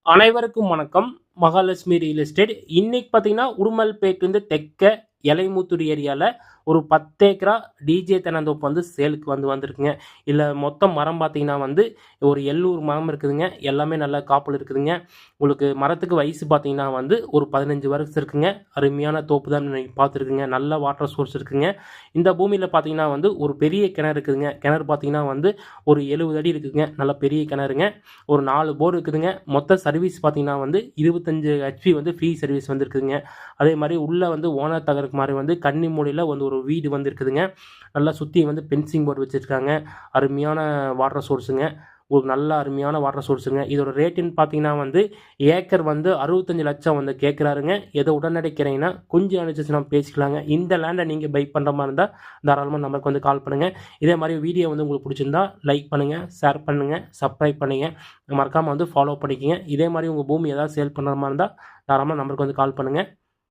அனைவருக்கும் வணக்கம். Mahalakshmi real estate. இன்னைக்கு பார்த்தீங்கன்னா, உடுமல்பேட்லேருந்து தெற்க எலைமுத்தூர் ஏரியால ஒரு 10 ஏக்கரா டிஜே தென்னந்தோப்பு வந்து சேலுக்கு வந்திருக்குங்க. இல்ல மொத்த மரம் பார்த்தீங்கன்னா வந்து ஒரு 700 மரம் இருக்குதுங்க. எல்லாமே நல்ல காப்புல இருக்குதுங்க. உங்களுக்கு மரத்துக்கு வயசு பார்த்தீங்கன்னா வந்து ஒரு 15 வருஷம் இருக்குங்க. அருமையான தோப்பு தான் நீங்க பார்த்துருக்குங்க. நல்ல வாட்டர் சோர்ஸ் இருக்குங்க. இந்த பூமியில பார்த்தீங்கன்னா வந்து ஒரு பெரிய கிணறு இருக்குதுங்க. கிணறு பார்த்தீங்கன்னா வந்து ஒரு 70 அடி இருக்குதுங்க. நல்ல பெரிய கிணறுங்க. ஒரு 4 போர் இருக்குதுங்க. மொத்த சர்வீஸ் பார்த்தீங்கன்னா வந்து 25 ஹெச்பி வந்து ஃப்ரீ சர்வீஸ் வந்து இருக்குதுங்க. அதே மாரி உள்ள வந்து ஓனர் தகருக்கு மாரி வந்து கன்னி மூலையில வந்து ஒரு வீடு வந்து இருக்குதுங்க. நல்லா சுத்தி வந்து பென்சிங் போர்டு வச்சிருக்காங்க. அருமையான வாட்டர் சோர்ஸுங்க. ஒரு நல்ல அருமையான வாட்டர் சோர்ஸுங்க. இதோட ரேட்டுன்னு பார்த்தீங்கன்னா வந்து ஏக்கர் வந்து 65,00,000 வந்து கேட்குறாருங்க. ஏதோ உடனடி கிரைனா கொஞ்சம் அனுசரிச்சு நம்ம பேசிக்கலாங்க. இந்த லேண்டை நீங்க பை பண்ற மாரி இருந்தா தாராளமா நம்பருக்கு வந்து கால் பண்ணுங்க. இதே மாரி வீடியோ வந்து உங்களுக்கு புடிச்சிருந்தா லைக் பண்ணுங்க, ஷேர் பண்ணுங்க, சப்ஸ்கிரைப் பண்ணுங்க. மறக்காம வந்து ஃபாலோ பண்ணிக்கங்க. இதே மாரி உங்க பூமி ஏதாவது சேல் பண்ற மாரி இருந்தா தாராளமா நம்பருக்கு வந்து கால் பண்ணுங்க.